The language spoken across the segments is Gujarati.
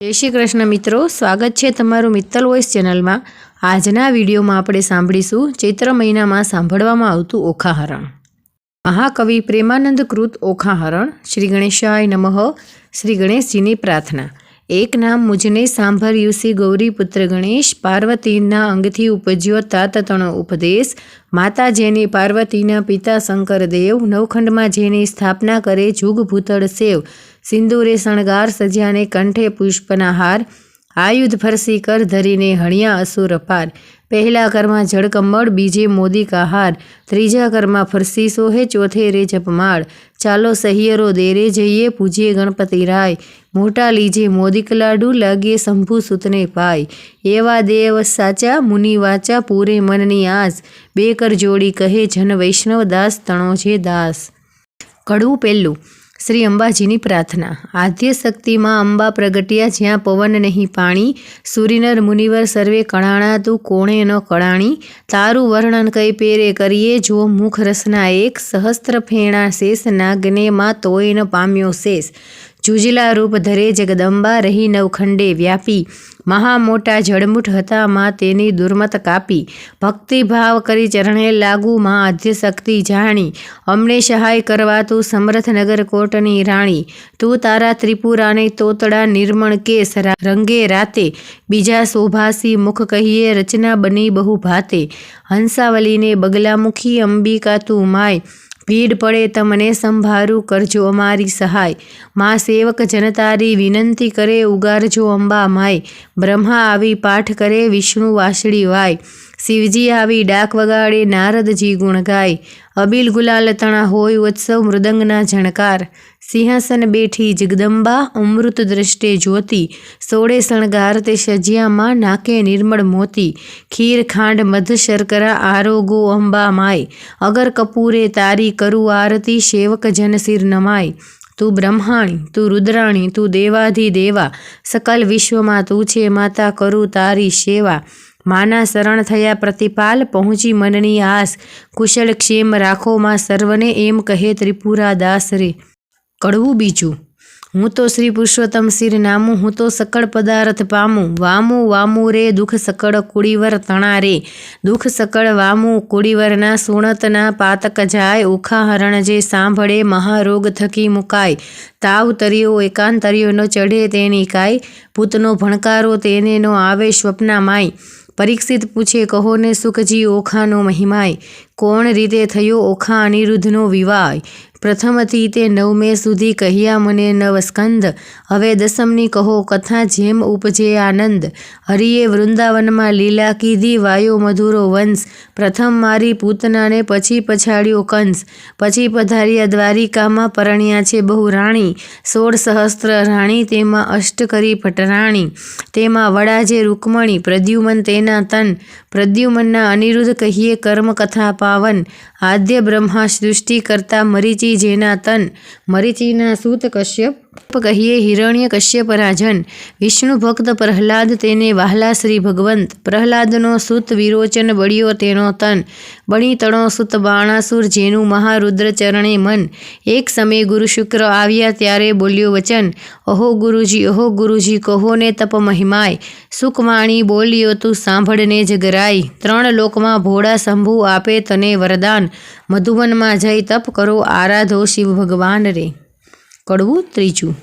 जय श्री कृष्ण मित्रों, स्वागत है तमारू मित्तल वॉइस चेनल में। आजना विडियो में आपणे सांभळीशुं चैत्र महीना में सांभळवामां आवतुं ओखाहरण। महाकवि प्रेमानंद कृत ओखाहरण। श्री गणेशाय नमः। श्री गणेशजीनी प्रार्थना। एक नाम मुझने सांभळ्युं सी गौरी पुत्र गणेश। पार्वतीना अंगथी उपज्यो तात तणो उपदेश। माता जेनी पार्वतीना पिता शंकर देव। नवखंड में जेनी स्थापना करे जुग भूतळ सेव। सिंदूरे शणगार सज्याने कंठे पुष्पना हार। आयुध फरसी कर धरीने हणिया असुर पार। पहला करमा जड़कमड़ बीजे मोदी का हार। त्रीजा करमा फरसी सोहे चौथे रे जपमाळ। चालो सहियरो देरे जइए पूजे गणपति राय। मोटा लीजे मोदिक लाडू लागे शंभु सुतने पाय। एवा देव साचा मुनि वाचा पूरे मननी आस। बेकर जोड़ी कहे जन वैष्णव दास तणो छे दास। कड़वू पहेलुं। श्री अंबाजीनी प्रार्थना। आद्य शक्ति मां अंबा प्रगट्या ज्यां पवन नहीं पाणी। सूरीनर मुनिवर सर्वे कणाणा तू कोणे न कणाणी। तारू वर्णन कई पेरे करिए जो मुख रसना एक। सहस्त्र फेणा शेष नागने मां तोय न पाम्यो शेष। जूजला रूप धरे जगदंबा रही नवखंडे व्यापी। महा मोटा जड़मुठ हता मां तेनी दुर्मत कापी। भक्ति भाव करी चरणे लागू मां आद्य शक्ति जाणी। अमने सहाय करवा तू समर्थ नगर कोटनी राणी। तू तारा त्रिपुराने तोतड़ा निर्मण केस रंगे राते। बीजा शोभासी मुख कहिए रचना बनी बहु भाते। हंसावली ने बगलामुखी अंबिका तू माय। भीड़ पड़े तमने संभारू करजो अमारी सहाय। माँ सेवक जनतारी विनंती करे उगारजो अंबा माय। ब्रह्मा आवी पाठ करे विष्णु वासड़ी वाय। शिवजी आवी डाक वगाड़े नारद जी गुण गाय। अबील गुलाल तना होय उत्सव मृदंगना झणकार। सिंहासन बैठी जगदंबा अमृत दृष्टे ज्योति। सोड़े शणगार ते सज्या मां नाके निर्मल मोती। खीर खांड मध शर्करा आरोगो अंबा माय। अगर कपूरे तारी करु आरती सेवक जन सिर नमाय। तू ब्रह्माणी तू रुद्राणी तू देवाधिदेवा। सकल विश्व में तू छे माता करू तारी सेवा। माना शरण थया प्रतिपाल पहुँची मननी आस। कुशल क्षेम राखो मां सर्वने एम कहे त्रिपुरा दास रे। कड़वू बीजू। हूँ तो श्री पुरुषोत्तम सिर नामू। हूँ तो सकड़ पदार्थ पामू। वामू वामू रे दुख सकड़ कुड़ीवर तणा रे। दुख सकड़ वामू कुड़ीवर ना सुणत ना पातक जाय। ओखाहरण जे सांभळे महारोग थकी मुकाय। ताव तरियो एकांतरियो न चढ़े तेनी काय। भूतनो भणकारो तेने नो आवे स्वप्ना माय। परीक्षित पूछे कहो ने सुखजी ओखानो महिमाय। कोण रीते थयो ओखा अनिरुद्धनो विवाय। प्रथमथी ते नवमे सुधी कहिया मने नव स्कंद। हवे दसमनी कहो कथा जेम उपजे आनंद। हरिये वृंदावन में लीला कीधी वायो मधुरो वंश। प्रथम मारी पूतना ने पछी पछाड़्यो कंस। पछी पधार्या द्वारिका में परण्या छे बहु राणी। 16 सहस्त्र राणी तेमा अष्ट करी फटराणी। तेमा वड़ाजे रुक्मणी प्रद्युमन तेना तन। प्रद्युमनना अनिरुद्ध कहिए कर्म कथा पावन। आद्य ब्रह्मा सृष्टि करता मरीची जेना तन। मरीचीना सूत कश्यप कहिए हिरण्य कश्यप राजन। विष्णु भक्त प्रहलाद तेने वाहला श्री भगवंत। प्रहलादनो सूत विरोचन बड़ियो तेनो तन। बणी तणो सूत बाणासुर जेनु महारुद्र चरणे मन। एक समय गुरु शुक्र आव्या त्यारे बोल्यो वचन। अहो गुरुजी कहो ने तप महिमाय। सुखवाणी बोलियो तू सांभळने जगराय। 3 लोक में भोड़ा शंभु आपे तने वरदान। मधुवन में जई तप करो आराधो शिव भगवान रे। कड़वू त्रीजू।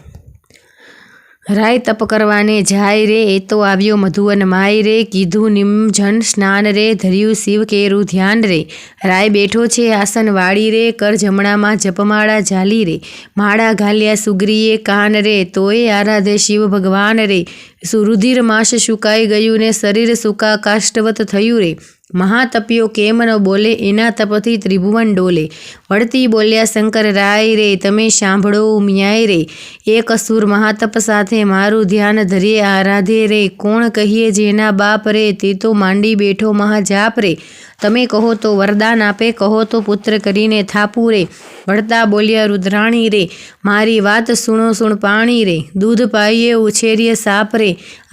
राय तप करवाने जाय रे। ए तो आव्यो मधुवन माय रे। कीधु निमजन स्नान रे। धर्यु शिव केरू ध्यान रे। राय बैठो छे आसन वाड़ी रे। कर जमणा में जपमाड़ा झाली रे। माड़ा घाल्या सुग्रीए कान रे। तोय आराधे शिव भगवान रे। सुरुधिर मास सुकाई गयु ने शरीर सुका काष्टवत थयु रे। महातपियो केम न बोले एना तपथी त्रिभुवन डोले। वड़ती बोल्या शंकर राय रे तमे सांभळो उमियाय रे। एक असुर महातप साथे मारू ध्यान धरे आराधे रे। कोण कहिए जेना बाप रे ते तो मांडी बैठो महाजाप रे। તમે કહો તો વરદાન આપે, કહો તો પુત્ર કરીને થાપું રે. વળતા બોલ્યા રુદ્રાણી રે, મારી વાત સુણો સુણ પાણી રે. દૂધ પાઈએ ઉછેરીએ સાપ રે,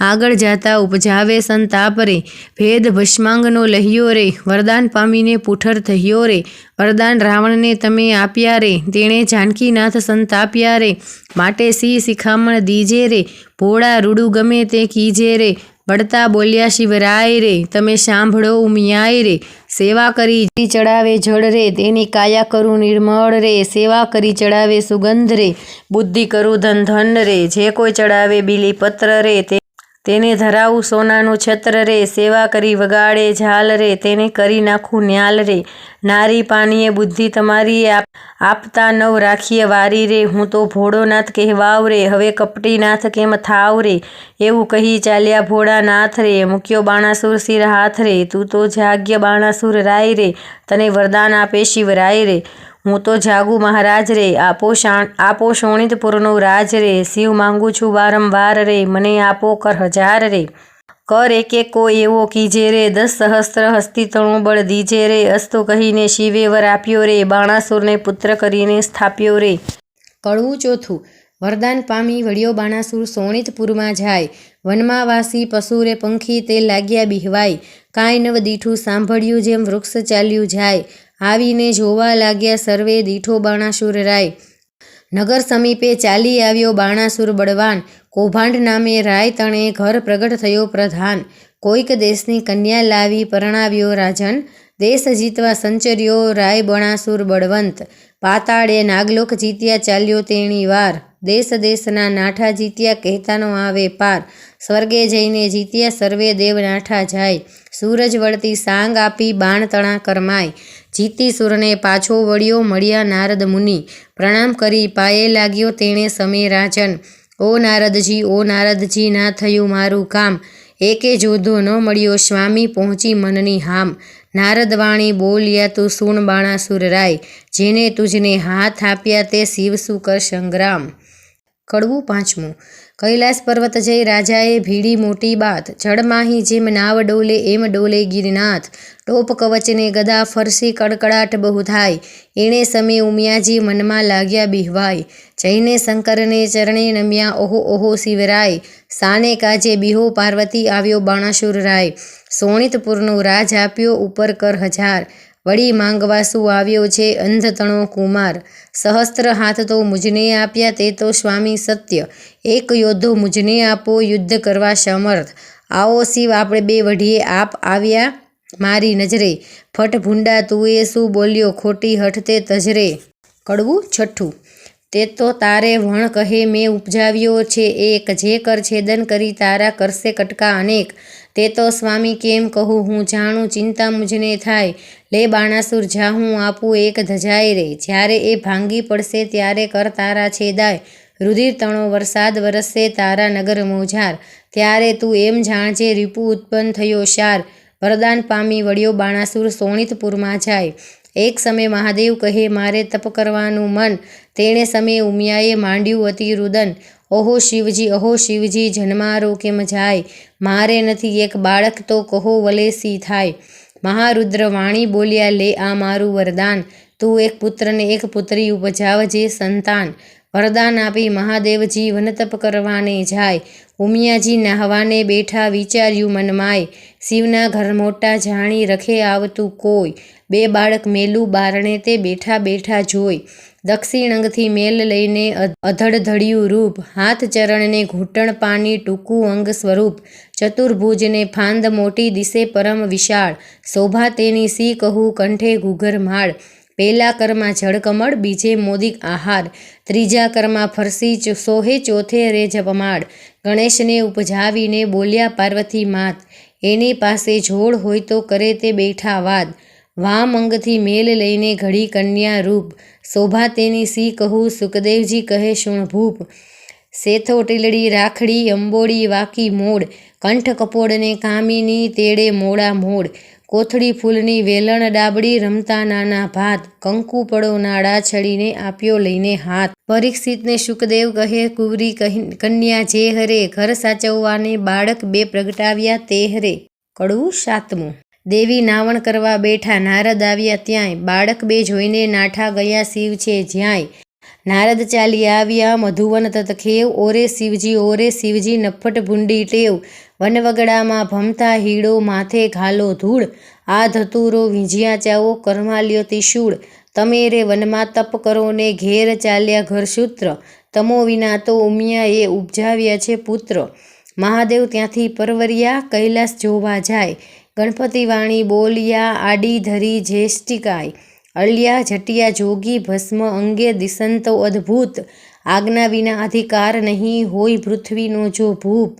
આગળ જાતા ઉપજાવે સંતાપ રે. ભેદ ભસ્માંગનો લહ્યો રે, વરદાન પામીને પૂઠર થયો રે. વરદાન રાવણને તમે આપ્યા રે, તેણે જાનકીનાથ સંતાપ્યા રે. માટે સી શિખામણ દીજે રે, ભોળા રૂડું ગમે તે કીજે રે. વળતા બોલ્યા શિવરાય રે, તમે સાંભળો ઉમિયાય રે. સેવા કરી ચડાવે જળ રે, તેની કાયા કરું નિર્મળ રે. સેવા કરી ચડાવે સુગંધ રે, બુદ્ધિ કરું ધન ધન રે. જે કોઈ ચડાવે બીલીપત્ર રે, તેને ધરાવું સોનાનું છત્ર રે. સેવા કરી વગાડે ઝાલ રે, તેને કરી નાખું ન્યાલ રે. નારી પાનીએ બુદ્ધિ તમારી આપતા નવ રાખીએ વારી રે. હું તો ભોળોનાથ કહેવાવ રે, હવે કપટીનાથ કેમ થાવ રે. એવું કહી ચાલ્યા ભોળાનાથ રે, મૂક્યો બાણાસુર શિર હાથ રે. તું તો જાગ્ય બાણાસુર રાય રે, તને વરદાન આપે શિવરાય રે. હું તો જાગુ મહારાજ રે, આપો શોણિતપુરનો રાજ રે. શિવ માંગુ છું વારંવાર રે, મને આપો કર 1000 રે. કર એક કો એવો કીજે રે, 10 સહસ્ત્ર હસ્તી તણું બળ દીજે રે. અસ્તો કહીને શિવે વર આપ્યો રે, બાણાસુરને પુત્ર કરીને સ્થાપ્યો રે. કડવું ચોથું. વરદાન પામી વળ્યો બાણાસુર શોણિતપુરમાં જાય. વનમાં વાસી પશુરે પંખી તે લાગ્યા બિહવાય. કાંઈ નવ દીઠું સાંભળ્યું જેમ વૃક્ષ ચાલ્યું જાય. આવીને જોવા લાગ્યા સર્વે દીઠો બાણાસુર રાય. નગર સમીપે ચાલી આવ્યો બાણાસુર બળવાન. કૌભાંડ નામે રાય તણે ઘર પ્રગટ થયો પ્રધાન. કોઈક દેશની કન્યા લાવી પરણાવ્યો રાજન. દેશ જીતવા સંચર્યો રાય બાણાસુર બળવંત. પાતાળે નાગલોક જીત્યા ચાલ્યો તેણી વાર. દેશ દેશના નાઠા જીત્યા કહેતા નો આવે પાર. સ્વર્ગે જઈને જીત્યા સર્વે દેવ નાઠા જાય. સૂરજ વળતી સાંગ આપી બાણ તણા કરમાય. જીતી સુરને પાછો વળ્યો મળ્યા નારદ મુનિ. પ્રણામ કરી પાયે લાગ્યો તેણે સમે રાજન. ઓ નારદજી, ઓ નારદજી, ના થયું મારું કામ. એકે જોધો ન મળ્યો સ્વામી, પહોંચી મનની હામ. નારદ વાણી બોલ્યા તું સુણ બાણાસુર રાય, જેને તુજને હાથ આપ્યા તે શિવ શું કર સંગ્રામ. કડવું પાંચમું. કૈલાસ પર્વત જઈ રાજાએ ભીડી મોટી બાત. જળમાહી જેમ નાવ ડોલે એમ ડોલે ગિરનાથ. ટોપ કવચને ગદા ફરસી કડકડાટ બહુ થાય. એણે સમે ઉમિયાજી મનમાં લાગ્યા બિહવાય. જઈને શંકરને ચરણે નમ્યા ઓહો ઓહો શિવરાય. સાને કાજે બિહો પાર્વતી આવ્યો બાણાસુર રાય. શોણિતપુરનો રાજ આપ્યો ઉપર કર 1000. વળી માંગવા શું આવ્યો છે અંધતણો કુમાર. સહસ્ત્ર હાથ તો મુજને આપ્યા તે તો સ્વામી સત્ય. એક યોદ્ધો મુજને આપો યુદ્ધ કરવા સમર્થ. આવો શિવ આપણે બે વઢીએ આપ આવ્યા મારી નજરે. ફટ ભૂંડા તું એ શું બોલ્યો ખોટી હઠતે તજરે. કડવું છઠ્ઠું. તે તો તારે વણ કહે મેં ઉપજાવ્યો છે એક. જે કર છેદન કરી તારા કરશે કટકા અનેક. તે તો સ્વામી કેમ કહું હું જાણું ચિંતા મુજને થાય. લે બાણાસુર જા હું આપું એક ધજાય રે. જ્યારે એ ભાંગી પડશે ત્યારે કર તારા છેદાય. રુધિર તણો વરસાદ વરસશે તારા નગર મોજાર. ત્યારે તું એમ જાણજે રીપુ ઉત્પન્ન થયો શાર. વરદાન પામી વળ્યો બાણાસુર શોણિતપુરમાં જાય. એક સમય મહાદેવ કહે મારે તપ કરવાનું મન. તેણે સમયે ઉમિયાએ માંડ્યું અતિ રુદન. ઓહો શિવજી જન્મારો કેમ જાય. મારે નથી એક બાળક તો કહો વલે સી થાય. મહારુદ્ર વાણી બોલ્યા લે આ મારું વરદાન. તું એક પુત્રને એક પુત્રી ઉપજાવજે સંતાન. વરદાન આપી મહાદેવજી વનતપ કરવાને જાય. ઉમિયાજી નાહવાને બેઠા વિચાર્યું મનમાય. શિવના ઘર મોટા જાણી રખે આવતું કોઈ. 2 બાળક મેલું બારણે તે બેઠા બેઠા જોઈ. દક્ષિણ અંગથી મેલ લઈને અધડધડ્યું રૂપ. હાથ ચરણને ઘૂંટણ પાની ટૂંકું અંગ સ્વરૂપ. ચતુર્ભુજને ફાંદ મોટી દિશે પરમ વિશાળ. શોભા તેની સી કહું કંઠે ઘૂઘર માળ. પહેલા કરમાં જળકમળ, બીજે મોદિક આહાર. ત્રીજા કરમાં ફરસી સોહે, ચોથે રે જપમાળ. ગણેશને ઉપજાવીને બોલ્યા પાર્વતી માત. એની પાસે જોડ હોય તો કરે તે બેઠા વાદ. વામ અંગથી મેલ લઈને ઘડી કન્યા રૂપ. શોભા તેની સી કહું સુખદેવજી કહે શુણભૂપ. શેથો ટીલડી રાખડી અંબોડી વાકી મોડ. કંઠ કપોળને કામિની તેડે મોડા મોડ. કોથળી ફૂલની વેલણ ડાબડી રમતા નાના ભાત. કંકુ પડો નાડા છડીને આપ્યો લઈને હાથ. પરીક્ષિતને શુકદેવ કહે કુંવરી કન્યા જે હરે. ઘર સાચવવાને બાળક 2 પ્રગટાવ્યા તે હરે. કડવું સાતમું. દેવી નાવણ કરવા બેઠા, નારદ આવ્યા ત્યાંય, બાળક બે જોઈને નાઠા ગયા શિવ છે જ્યાંય. નારદ ચાલી આવ્યા મધુવન તતખેવ, ઓરે શિવજી નફ્ફટ ભૂંડી ટેવ. વનવગડામાં ભમતા હીડો, માથે ઘાલો ધૂળ, આ ધતુરો વીંઝ્યા ચાવો, કરમાલ્યો ત્રિશૂળ. તમે રે વનમાં તપ કરો ને ઘેર ચાલ્યા ઘરસૂત્ર, તમો વિના તો ઉમિયાએ ઉપજાવ્યા છે પુત્ર. મહાદેવ ત્યાંથી પરવર્યા, કૈલાસ જોવા જાય, ગણપતિ વાણી બોલ્યા, આડી ધરી જેષ્ટિકાય. અળિયા જટિયા જોગી, ભસ્મ અંગે દિશંતો અદ્ભુત, આજ્ઞા વિના અધિકાર નહીં હોય પૃથ્વીનો જો ભૂપ.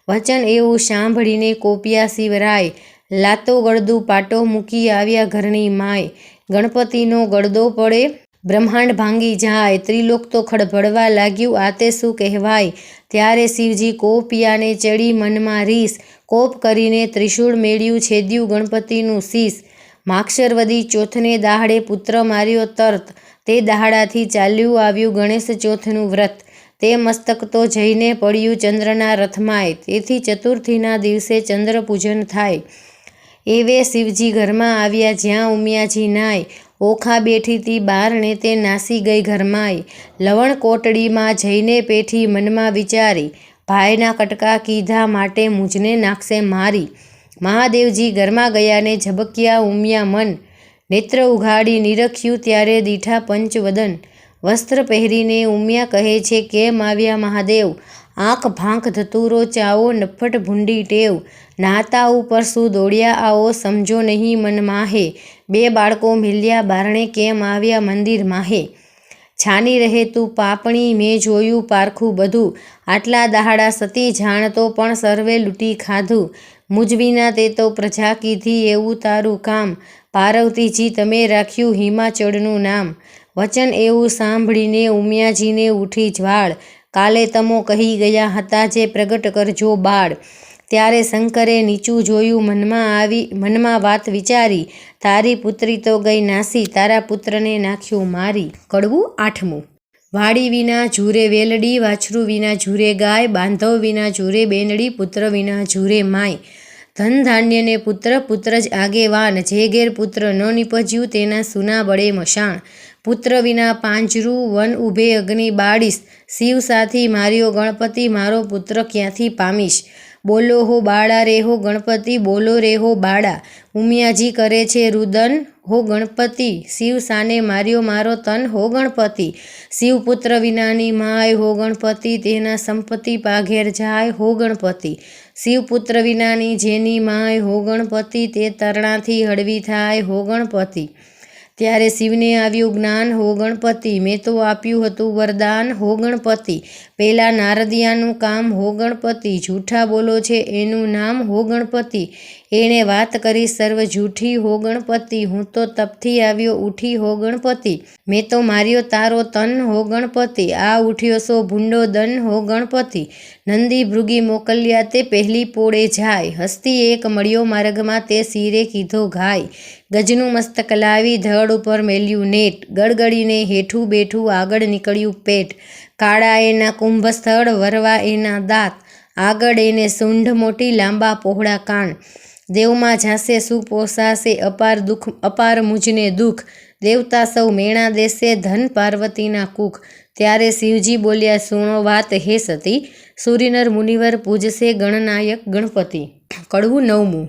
વચન એવું સાંભળીને કોપ્યા શિવરાય, લાતો ગળદું પાટો મૂકી આવ્યા ઘરની માય. ગણપતિનો ગળદો પડે બ્રહ્માંડ ભાંગી જાય, ત્રિલોક તો ખડભડવા લાગ્યું આ તે શું કહેવાય. ત્યારે શિવજી કોપિયાને ચડી મનમાં રીસ, કોપ કરીને ત્રિશૂળ મેળ્યું છેદ્યું ગણપતિનું શીશ. માક્ષરવદી ચોથને દાહડે પુત્ર માર્યો તરત, તે દાહડાથી ચાલ્યું આવ્યું ગણેશ ચોથનું વ્રત. તે મસ્તક તો જઈને પડ્યું ચંદ્રના રથમાંય, તેથી ચતુર્થીના દિવસે ચંદ્ર પૂજન થાય. એવે શિવજી ઘરમાં આવ્યા જ્યાં ઉમિયાજી નાય, ઓખા બેઠી તી બારણે તે નાસી ગઈ ઘરમાંય. લવણ કોટડીમાં જઈને પેઠી મનમાં વિચારી, ભાઈના કટકા કીધા માટે મુજને નાખશે મારી. મહાદેવજી ઘરમાં ગયા ને ઝબક્યા ઉમિયા મન, નેત્ર ઉઘાડી નિરખ્યું ત્યારે દીઠા પંચવદન. વસ્ત્ર પહેરીને ઉમિયા કહે છે કેમ આવ્યા મહાદેવ, આંખ ભાંખ ધતુરો ચાવો નફ્ફટ ભૂંડી ટેવ. નાતા ઉપર શું દોડ્યા આવો સમજો નહીં મન માહે, બે બાળકો મિલ્યા બારણે કેમ આવ્યા મંદિર માહે. છાની રહે તું પાપણી મેં જોયું પારખું બધું, આટલા દહાડા સતી જાણતો પણ સર્વે લૂંટી ખાધું. મુજ વિના તે તો પ્રજા કીધી એવું તારું કામ, પાર્વતીજી તમે રાખ્યું હિમાચળનું નામ. વચન એવું સાંભળીને ઉમિયાજીને ઉઠી જ્વાળ, કાલે તમો કહી ગયા હતા જે પ્રગટ કરજો બાળ. ત્યારે શંકરે નીચું જોયું મનમાં વાત વિચારી, તારી પુત્રી તો ગઈ નાસી, તારા પુત્રને નાખ્યું મારી. કડવું આઠમું. વાડી વિના ઝૂરે વેલડી, વાછરું વિના ઝૂરે ગાય, બાંધવ વિના ઝૂરે બેનડી, પુત્ર વિના ઝૂરે માય. ધન ધાન્યને પુત્ર જ આગેવાન, જે ઘેર પુત્ર ન નીપજ્યું તેના સુના બળે મશાણ. પુત્ર વિના પાંજરું, વન ઉભે અગ્નિ બાળીશ, શિવ સાથી માર્યો ગણપતિ, મારો પુત્ર ક્યાંથી પામીશ. બોલો હો બાળા રે હો ગણપતિ, બોલો રે હો બાળા. ઉમિયાજી કરે છે રુદન હો ગણપતિ, શિવ સાને માર્યો મારો તન હો ગણપતિ. શિવ પુત્ર વિનાની માય હો ગણપતિ, તેના સંપત્તિ પાઘેર જાય હો ગણપતિ. શિવ પુત્ર વિનાની જેની માય હો ગણપતિ, તે તરણાથી હળવી થાય હો ગણપતિ. ત્યારે શિવને આવ્યું જ્ઞાન હો ગણપતિ, મેં તો આપ્યું હતું વરદાન હો ગણપતિ. પેલા નારદિયાનું કામ હો ગણપતિ, જૂઠા બોલો છે એનું નામ હો ગણપતિ. એણે વાત કરી સર્વ જૂઠી હો ગણપતિ, હું તો તપથી આવ્યો ઉઠી હો ગણપતિ. મેં તો માર્યો તારો તન હો ગણપતિ, આ ઉઠ્યો સો ભૂંડો દન હો ગણપતિ. નંદી ભૃગી મોકલ્યા તે પહેલી પોળે જાય, હસ્તી એક મળ્યો માર્ગમાં તે શિરે કીધો ઘાય. ગજનું મસ્તક લાવી ધડ ઉપર મેલ્યું નેટ, ગળગળીને હેઠું બેઠું આગળ નીકળ્યું પેટ. કાળા એના કુંભસ્થળ, વરવા એના દાંત, આગળ એને સૂંઢ મોટી, લાંબા પહોળા કાન. દેવમાં જાશે શું પોસાશે, અપાર મુજને દુઃખ, દેવતા સૌ મેણા દેશે ધન પાર્વતીના કુખ. ત્યારે શિવજી બોલ્યા સુણો વાત હે સતી, સૂરીનર મુનિવર પૂજશે ગણનાયક ગણપતિ. કડવું નવમું.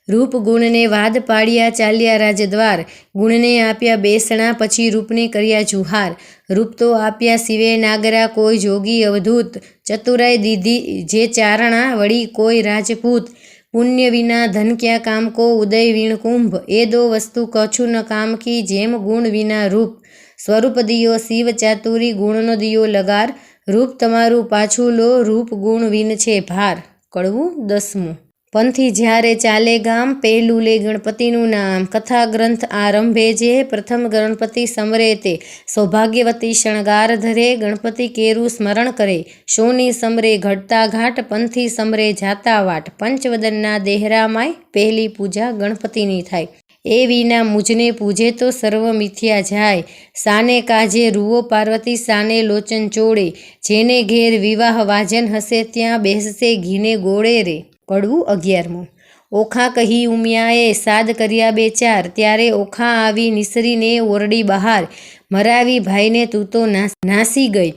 રૂપ ગુણને વાદ પાડ્યા ચાલ્યા રાજદ્વાર, ગુણને આપ્યા બેસણા પછી રૂપને કર્યા જુહાર. રૂપ તો આપ્યા શિવે નાગરા કોઈ જોગી અવધૂત, ચતુરાઈ દીધી જે ચારણા વળી કોઈ રાજપૂત. પુણ્ય વિના ધન ક્યાં કામ કો ઉદય વીણ કુંભ, એ દો વસ્તુ કછું ન કામ કી જેમ ગુણ વિના રૂપ. સ્વરૂપ દિયો શિવ ચાતુરી, ગુણનો દિયો લગાર, રૂપ તમારું પાછું લો રૂપ ગુણ વિન છે ભાર. કડવું દસમું. પંથી જ્યારે ચાલે ગામ, પહેલું લે ગણપતિનું નામ, કથા ગ્રંથ આરંભે જે પ્રથમ ગણપતિ સમરે તે. સૌભાગ્યવતી શણગાર ધરે, ગણપતિ કેરું સ્મરણ કરે, સોની સમરે ઘટતા ઘાટ, પંથી સમરે જાતા વાટ. પંચવદનના દેહરામાય પહેલી પૂજા ગણપતિની થાય, એ વિના મુજને પૂજે તો સર્વ મિથ્યા જાય. સાને કાજે રૂવો પાર્વતી, સાને લોચન ચોળે, જેને ઘેર વિવાહ વાજન હશે ત્યાં બેસશે ઘીને ગોળે રે. કડવું 11મું. ઓખા કહી ઉમિયાએ સાદ કર્યા બે ચાર, ત્યારે ઓખા આવી નિસરીને ઓરડી બહાર, મરાવી ભાઈને તું તો નાસી ગઈ.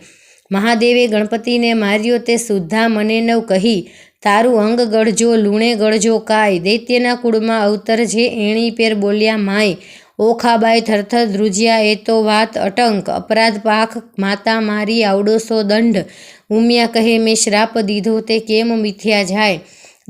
મહાદેવે ગણપતિને માર્યો તે સુદ્ધા મને નવ કહી, તારું અંગ ગળજો લૂણે ગળજો કાય, દૈત્યના કુળમાં અવતરજે એણી પેર બોલ્યા માય. ઓખાબાઈ થરથર ધ્રુજ્યા એ તો વાત અટંક, અપરાધ પાખ માતા મારી આવડો સો દંડ. ઉમિયા કહે મેં શ્રાપ દીધો તે કેમ મિથ્યા જાય,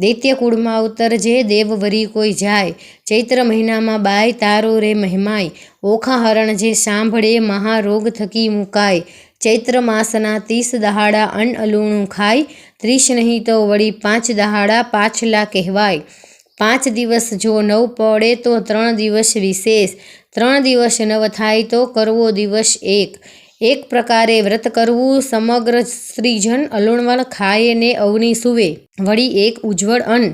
દૈત્ય કુળમાં અવતરજે દેવ વરી કોઈ જાય. ચૈત્ર મહિનામાં બાય તારો રે મહેમાય, ઓખા હરણ જે સાંભળે મહારોગ થકી મુકાય. ચૈત્ર માસના 30 દહાડા અન્ન અલૂણું ખાય, 30 નહીં તો વળી 5 દહાડા પાછલા કહેવાય. 5 દિવસ જો નવ પડે તો 3 દિવસ વિશેષ, 3 દિવસ નવ થાય તો કરવો દિવસ એક. એક પ્રકારે વ્રત કરવું, સમગ્ર સ્ત્રીજન અલુણવણ ખાય ને અવની સુવે. વળી એક ઉજ્જવળ અન્ન,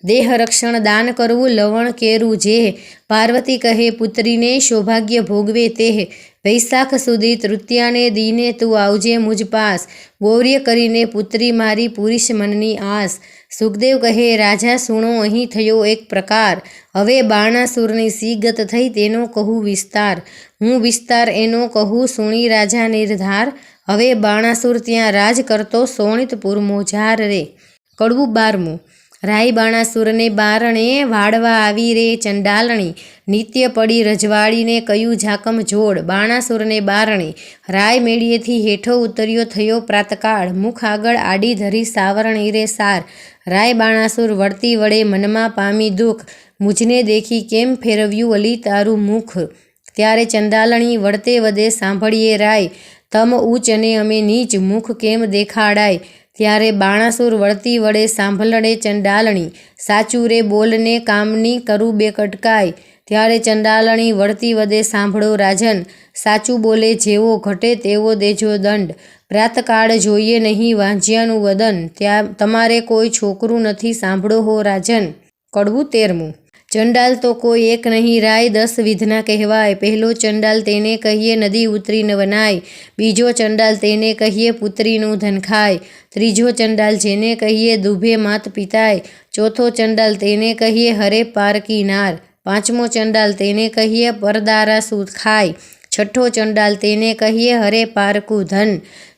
દેહ રક્ષણ દાન કરવું, લવણ કેરું જે. પાર્વતી કહે પુત્રીને સૌભાગ્ય ભોગવે તેહ, વૈશાખ સુધી તૃતીયાને દીને તું આવજે મુજ પાસ, ગૌર્ય કરીને પુત્રી મારી પૂરીશ મનની આસ. સુખદેવ કહે રાજા સુણો અહીં થયો એક પ્રકાર, હવે બાણાસુરની સી ગત થઈ તેનો કહું વિસ્તાર. હું વિસ્તાર એનો કહું સુણી રાજા નિર્ધાર, હવે બાણાસુર ત્યાં રાજ કરતો સોણિતપુર મોજાર રે. કડવું 12મું. રાય બાણાસુરને બારણે વાળવા આવી રે ચંડાલણી, નિત્ય પડી રજવાડીને કયું ઝાકમ જોડ. બાણાસુરને બારણે રાય મેળીએથી હેઠો ઉતર્યો થયો પ્રાતકાળ, મુખ આગળ આડી ધરી સાવરણી રે સાર. રાય બાણાસુર વળતી વડે મનમાં પામી દુઃખ, મુજને દેખી કેમ ફેરવ્યું અલી તારું મુખ. ત્યારે ચંડાલણી વળતે વદે સાંભળીએ રાય, તમ ઊંચ અને અમે નીચ, મુખ કેમ દેખાડાય. ત્યારે બાણાસુર વળતી વડે સાંભળડે ચંડાલણી, સાચું રે બોલને કામની કરું બે કટકાય. ત્યારે ચંડાલણી વળતી વદે સાંભળો રાજન, સાચું બોલે જેવો ઘટે તેવો દેજો દંડ. પ્રાતકાળ જોઈએ નહીં વાંજ્યાનું વદન, ત્યાં તમારે કોઈ છોકરું નથી સાંભળો હો રાજન. કડવું 13મું. ચંડાલ તો કોઈ એક નહીં રાય 10 વિધના કહેવાય. પહેલો ચંડાલ તેને કહીએ નદી ઉતરી ન વનાય, બીજો ચંડાલ તેને કહીએ પુત્રીનું ધન ખાય, ત્રીજો ચંડાલ જેને કહીએ દુભે માત પિતાય, ચોથો ચંડાલ તેને કહીએ હરે પારકી નાર, પાંચમો ચંડાલ તેને કહીએ પરદારા સૂત ખાય, છઠ્ઠો ચંડાલ તેને કહીએ હરે પારકું ધન,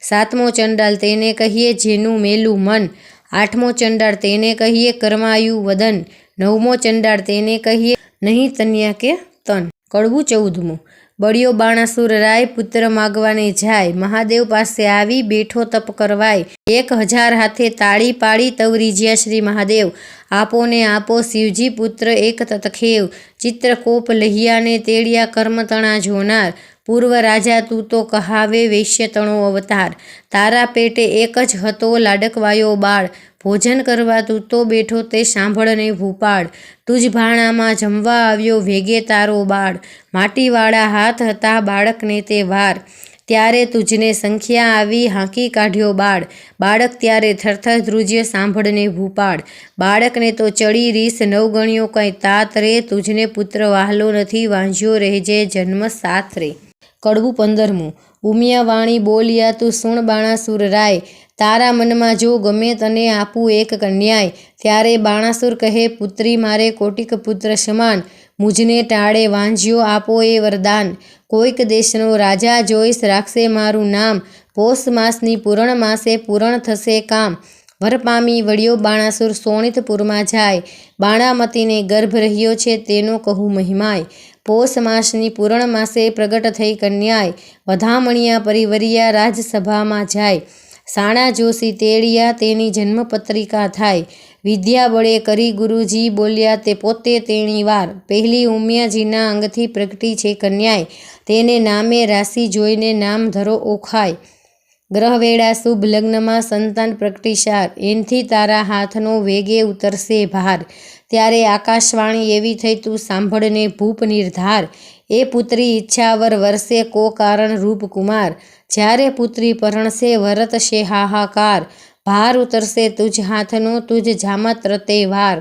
સાતમો ચંડાલ તેને કહીએ જેનું મેલું મન, આઠમો ચંડાળ તેને કહીએ કર્માયુ વદન, નવમો ચંડાળ તેને કહીએ નહીં તન્યા કે તન. કડવું 14મું. બળિયો બાણાસુર રાય પુત્ર માગવાને જાય, મહાદેવ પાસે આવી બેઠો તપ કરવાય. 1000 હાથે તાળી પાડી તવરીજ્યા શ્રી મહાદેવ, આપો ને આપો શિવજી પુત્ર એક તતખેવ. ચિત્રકોપ લહિયાને તેડિયા કર્મતણા જોનાર, પૂર્વ રાજા તું તો કહાવે વૈશ્યતણો અવતાર. તારા પેટે એક જ હતો લાડકવાયો બાળ, ભોજન કરવા તું તો બેઠો તે સાંભળને ભૂપાળ. તુજ ભાણામાં જમવા આવ્યો વેગે તારો બાળ, માટીવાળા હાથ હતા બાળકને તે વાર. ત્યારે તુજને સંખ્યા આવી હાંકી કાઢ્યો બાળ, બાળક ત્યારે થરથર ધ્રુજ્ય સાંભળને ભૂપાળ. બાળકને તો ચડી રીસ 9 ગણ્યો કંઈ તાત રે, તુજને પુત્ર વહાલો નથી વાંઝ્યો રહેજે જન્મ સાથ રે. કડવું 15મું. ઉમિયા વાણી બોલ્યા તું સુણ બાણાસુર રાય, તારા મનમાં જો ગમે તને આપું એક કન્યાય. ત્યારે બાણાસુર કહે પુત્રી મારે કોટિક પુત્ર સમાન, મુજને ટાળે વાંઝ્યો આપો એ વરદાન. કોઈક દેશનો રાજા જોઈશ રાખશે મારું નામ, પોષ માસની પૂરણ માસે પૂરણ થશે કામ. વર પામી વળ્યો બાણાસુર સોણિતપુરમાં જાય, બાણામતીને ગર્ભ રહ્યો છે તેનો કહું મહિમાય. પોષ માસની પૂરણ માસે પ્રગટ થઈ કન્યાય, વધામણિયા પરિવર્યા રાજસભામાં જાય. સાણા જોશી તેડિયા તેની જન્મપત્રિકા થાય, વિદ્યા બળે કરી ગુરુજી બોલ્યા તે પોતે તેણી વાર. પહેલી ઉમિયાજીના અંગથી પ્રગટી છે કન્યાય, તેને નામે રાશિ જોઈને નામ ધરો ઓખાય. ગ્રહવેળા શુભ લગ્નમાં સંતાન પ્રગટીશાર, એનથી તારા હાથનો વેગે ઉતરશે ભાર. ત્યારે આકાશવાણી એવી થઈ તું સાંભળને ભૂપ નિર્ધાર, એ પુત્રી ઈચ્છાવર વરસે કો કારણ રૂપકુમાર. જ્યારે પુત્રી પરણશે વરતશે હાહાકાર, ભાર ઉતરશે તુજ હાથનો તુજ જામત્ર તે વાર.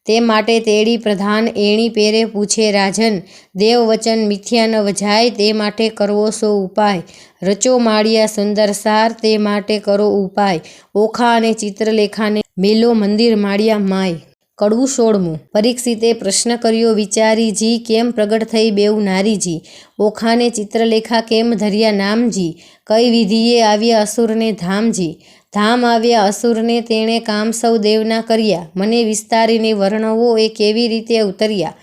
તે માટે તેડી પ્રધાન એણી પેરે પૂછે રાજન, દેવ વચન મિથ્યા ન વજાય તે માટે કરવો સો ઉપાય. રચો માળિયા સુંદર સાર તે માટે કરો ઉપાય, ઓખા અને ચિત્રલેખાને મેલો મંદિર માળિયા માય. કડવું 16મું પરીક્ષિતે પ્રશ્ન કર્યો વિચારીજી કેમ પ્રગટ થઈ બેઉ નારીજી ઓખાને ચિત્રલેખા કેમ ધર્યા નામજી કઈ વિધિએ આવ્યા અસુરને ધામજી ધામ આવ્યા અસુરને તેણે કામ સૌ દેવના કર્યા મને વિસ્તારીને વર્ણવો એ કેવી રીતે ઉતર્યા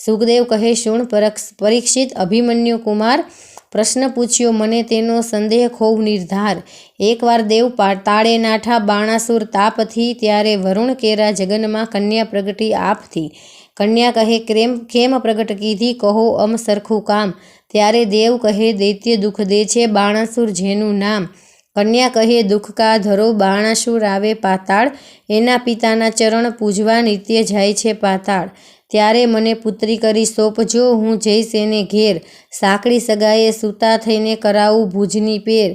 સુખદેવ કહે શુણ પરીક્ષિત અભિમન્યુ કુમાર પ્રશ્ન પૂછ્યો મને તેનો સંદેહ ખોવ નિર્ધાર એકવાર દેવ તાળે નાઠા બાણાસુર તાપથી ત્યારે વરુણ કેરા જગનમાં કન્યા પ્રગટી આપથી કન્યા કહે કેમ પ્રગટ કીધી કહો અમ સરખું કામ ત્યારે દેવ કહે દૈત્ય દુઃખ દે છે બાણાસુર જેનું નામ કન્યા કહે દુઃખ કા ધરો બાણાસુર આવે પાતાળ એના પિતાના ચરણ પૂજવા નિત્ય જાય છે પાતાળ ત્યારે મને પુત્રી કરી સોંપજો હું જઈશ એને ઘેર સાંકળી સગાએ સૂતા થઈને કરાવું ભુજની પેર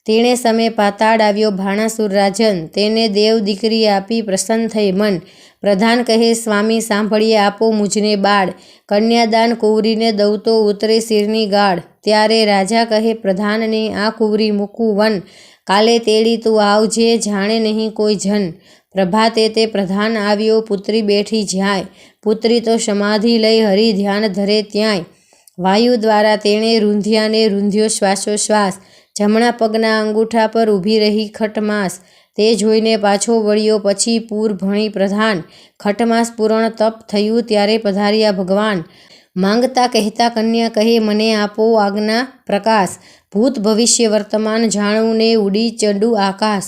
તેણે સમય પાતાળ આવ્યો બાણાસુર રાજન તેને દેવ દીકરી આપી પ્રસન્ન થઈ મન પ્રધાન કહે સ્વામી સાંભળીએ આપો મુજને બાળ કન્યાદાન કુંવરીને દઉં તો ઉતરે શિરની ગાળ ત્યારે રાજા કહે પ્રધાનને આ કુંવરી મૂકું વન કાલે તેડી તું આવજે જાણે નહીં કોઈ જન પ્રભાતે તે પ્રધાન આવ્યો પુત્રી બેઠી જ્યાંય પુત્રી તો સમાધિ લઈ હરિ ધ્યાન ધરે ત્યાંય વાયુ દ્વારા તેણે રૂંધ્યાને રૂંધ્યો શ્વાસોશ્વાસ જમણા પગના અંગૂઠા પર ઊભી રહી ખટમાસ તે જોઈને પાછો વળ્યો પછી પૂર ભણી પ્રધાન ખટમાસ પૂરણ તપ થયું ત્યારે પધાર્યા ભગવાન માંગતા કહેતા કન્યા કહે મને આપો આજ્ઞા પ્રકાશ ભૂત ભવિષ્ય વર્તમાન જાણવું ને ઉડી ચડું આકાશ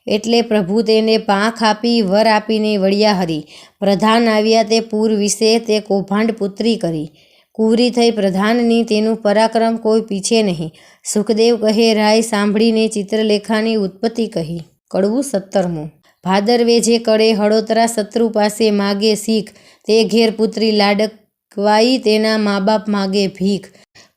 એટલે પ્રભુ તેને પાંખ આપી વર આપીને વળ્યા હરી પ્રધાન આવ્યા તે પૂર વિશે તે કૌભાંડ પુત્રી કરી કુંવરી થઈ પ્રધાનની તેનું પરાક્રમ કોઈ પીછે નહીં સુખદેવ કહે રાય સાંભળીને ચિત્રલેખાની ઉત્પત્તિ કહી કડવું 17મું ભાદરવે જે કળે હળોતરા શત્રુ પાસે માગે શીખ તે ઘેર પુત્રી લાડકવાઈ તેના મા બાપ માગે ભીખ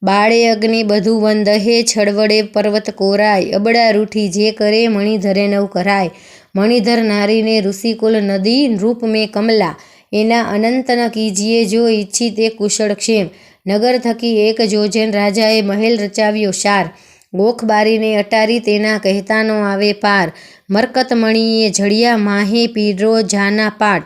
બાળે અગ્નિ બધું વંદહે છડવડે પર્વત કોરાય અબડા રૂઠી જે કરે મણિધરે નવ કરાય મણિધર નારીને ઋષિકુલ નદી રૂપ મેં કમલા એના અનંત ન કીજીએ જો ઈચ્છી તે કુશળ ક્ષેમ નગર થકી એક જોજન રાજાએ મહેલ રચાવ્યો શાર ગોખ બારીને અટારી તેના કહેતાનો આવે પાર મરકત મણીએ જડિયા માહે પીરો જાના પાટ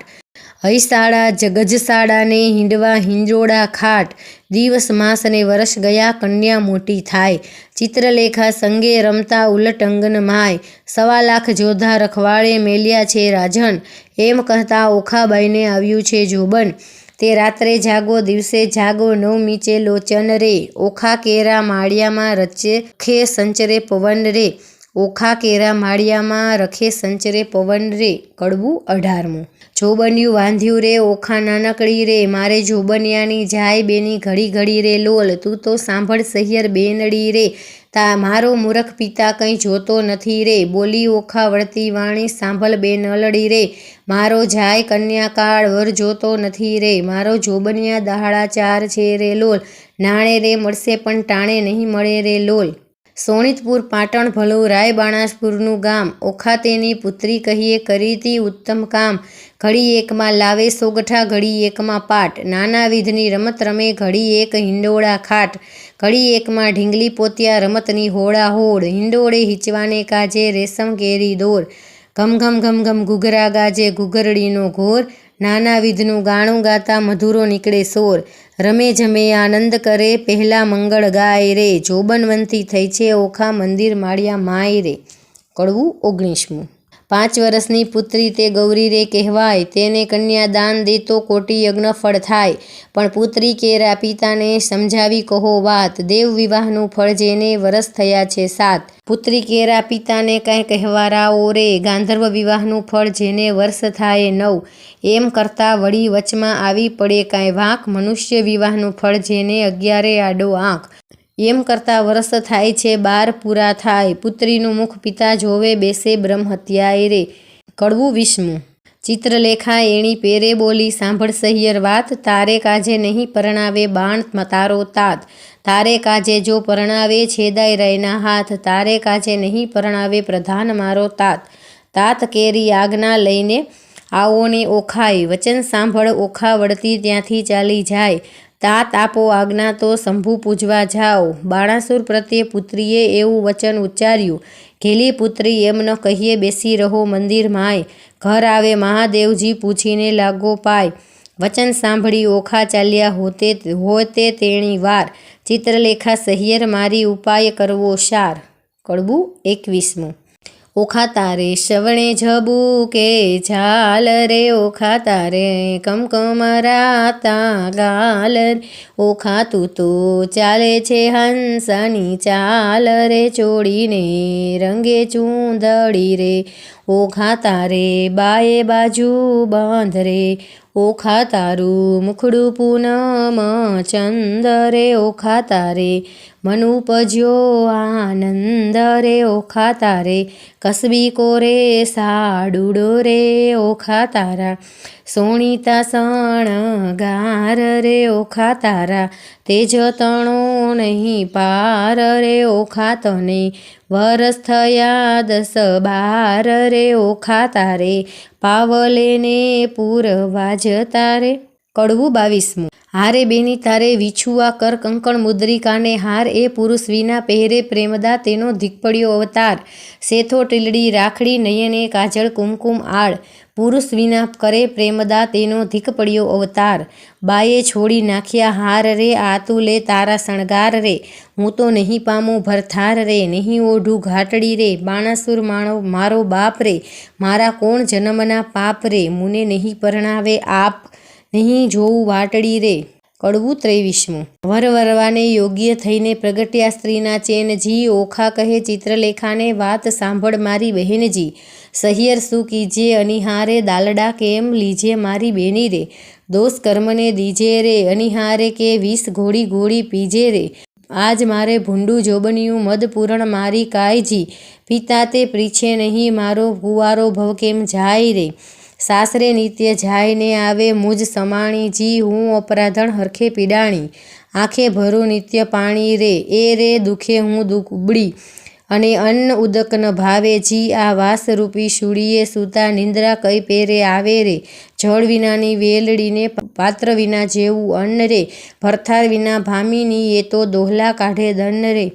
હૈસાળા ગજસાળાને હિંડવા હિંજોડા ખાટ દિવસ માસ અને વર્ષ ગયા કન્યા મોટી થાય ચિત્રલેખા સંગે રમતા ઉલટ અંગન માય 1.25 લાખ જોધા રખવાળે મેલ્યા છે રાજન એમ કહેતા ઓખાબાઈને આવ્યું છે જોબન તે રાત્રે જાગો દિવસે જાગો નવ મીચે લોચન રે ઓખા કેરા માળિયામાં રખે સંચરે પવન રે ઓખા કેરા માળિયામાં રખે સંચરે પવન રે કડવું 18મું જોબન્યું વાંધ્યું રે ઓખા નાનકડી રે મારે જોબનિયાની જાય બેની ઘડી ઘડી રે લોલ તું તો સાંભળ સહિયર બેનડી રે તા મારો મૂરખ પિતા કંઈ જોતો નથી રે બોલી ઓખા વળતી વાણી સાંભળ બે નલડી રે મારો જાય કન્યાકાળ વર જોતો નથી રે મારો જોબનિયા દહાડા 4 છે રે લોલ નાણે રે મળશે પણ ટાણે નહીં મળે રે લોલ સોણિતપુર પાટણ ભલું રાય બાણાસપુરનું ગામ ઓખા તેની પુત્રી કહીએ કરીતી ઉત્તમ કામ ઘડી એકમાં લાવે સોગઠા ઘડી એકમાં પાટ નાના વિધની રમત રમે ઘડી એક હિંડોળા ખાટ ઘડી એકમાં ઢીંગલી પોતિયા રમતની હોળા હોડ હિંડોળે હિંચવાને કાજે રેશમ કેરી દોર ઘમ ઘમ ઘમ ઘમ ઘૂઘરા ગાજે ઘૂઘરડીનો ઘોર નાના વિધનું ગાણું ગાતા મધુરો નીકળે સોર રમે જમે આનંદ કરે પહેલા મંગળ ગાય રે જોબનવંતી થઈ છે ઓખા મંદિર માળિયા માય રે કડવું 19મું 5 વર્ષની પુત્રી તે ગૌરી રે કહેવાય તેને કન્યાદાન દેતો કોટી યજ્ઞ ફળ થાય પણ પુત્રી કેરા પિતાને સમજાવી કહો વાત દેવ વિવાહનું ફળ જેને વરસ થયા છે 7 પુત્રી કેરા પિતાને કાંઈ કહેવારાઓ રે ગાંધર્વ વિવાહનું ફળ જેને વર્ષ થાય 9 એમ કરતાં વળી વચમાં આવી પડે કાંઈ વાંક મનુષ્ય વિવાહનું ફળ જેને 11 આડો આંખ એમ કરતાં વર્ષ થાય છે 12 પૂરા થાય પુત્રીનું મુખ પિતા જોવે બેસે બ્રહ્મ હત્યાએ રે કડવું 20મું ચિત્રલેખા એણી પેરે બોલી સાંભળ સહિયર વાત તારે કાજે નહીં પરણાવે બાણ તારો તાત તારે કાજે જો પરણાવે છેદાય રહેના હાથ તારે કાજે નહીં પરણાવે પ્રધાન મારો તાત તાત કેરી આજ્ઞા લઈને આવો ને ઓખાય વચન સાંભળ ઓખા વળતી ત્યાંથી ચાલી જાય તાત આપો આજ્ઞા તો શંભુ પૂજવા જાઓ બાણાસુર પ્રત્યે પુત્રીએ એવું વચન ઉચ્ચાર્યું ઘેલી પુત્રી એમ ન કહીએ બેસી રહો મંદિર માય ઘર આવે મહાદેવજી પૂછીને લાગો પાય, વચન સાંભળી ઓખા ચાલ્યા હોતે તેણી વાર, ચિત્રલેખા સહિયર મારી ઉપાય કરવો સાર. કડવું 21. ઓખા તારે શ્રવણે જબુ કે ઝાલ રે, ઓખા તારે કમકમરાતા ગાલ રે, ઓખા તું તો ચાલે છે હંસની ચાલ રે, ચોડીને રંગે ચૂંદડી રે, ઓખા તારે બાએ બાજુ બાંધ રે, ઓખા તારું મુખડું પૂનમ ચંદ રે, ઓખા તારે મન ઉપજ્યો આનંદ રે, ઓખા તારે કસબી કોરે સાડુડો રે, ઓખા તારા સોણીતા શણગાર રે, ઓખા તારા તેજ તણો નહીં પાર રે, ઓખા તને વરસ થયા 10-12 રે, ઓખા તારે પાવલેને પૂરવા જતા રે. કડવું 22. હારે બેની તારે વિછુઆ કર કંકણ મુદ્રિકાને હાર, એ પુરુષ વિના પહેરે પ્રેમદા તેનો ધીકપડ્યો અવતાર, સેથો ટીલડી રાખડી નયને કાજળ કુમકુમ આળ, પુરુષ વિના કરે પ્રેમદા તેનો ધીકપડ્યો અવતાર, બાએ છોડી નાખ્યા હાર રે, આતુલે તારા શણગાર રે, હું તો નહીં પામું ભરથાર રે, નહીં ઓઢું ઘાટડી રે, બાણાસુર મારો બાપ રે, મારા કોણ જન્મના પાપ રે, મુને નહીં પરણાવે આપ, નહીં જોવું વાટડી રે. કડવું 23. વરવરવાને યોગ્ય થઈને પ્રગટ્યા સ્ત્રીના ચેનજી, ઓખા કહે ચિત્રલેખાને વાત સાંભળ મારી બહેનજી, સહિયર શું કીજે અનિહારે, દાલડા કેમ લીજે મારી બેની રે, દોષ કર્મને દીજે રે, અનિહારે કે વિષ ઘોડી ઘોડી પીજે રે, આજ મારે ભૂંડું જોબનિયું મદ પૂરણ મારી કાયજી, પિતા તે પ્રીછે નહીં મારો કુંવારો ભવ કેમ જાય રે, સાસરે નિત્ય જાય ને આવે મુજ સમાણીજી, હું અપરાધણ હરખે પીડાણી, આંખે ભરું નિત્ય પાણી રે, એ રે દુખે હું દુબળી, અને અન્ન ઉદક ન ભાવે જી, આ વાસરૂપી શૂળીએ સૂતા નિંદ્રા કઈ પેરે આવે રે, જળ વિનાની વેલડીને પાત્ર વિના જેવું અન્ન રે, ભરથાર વિના ભામિની એ તો દોહલા કાઢે દન્ન રે,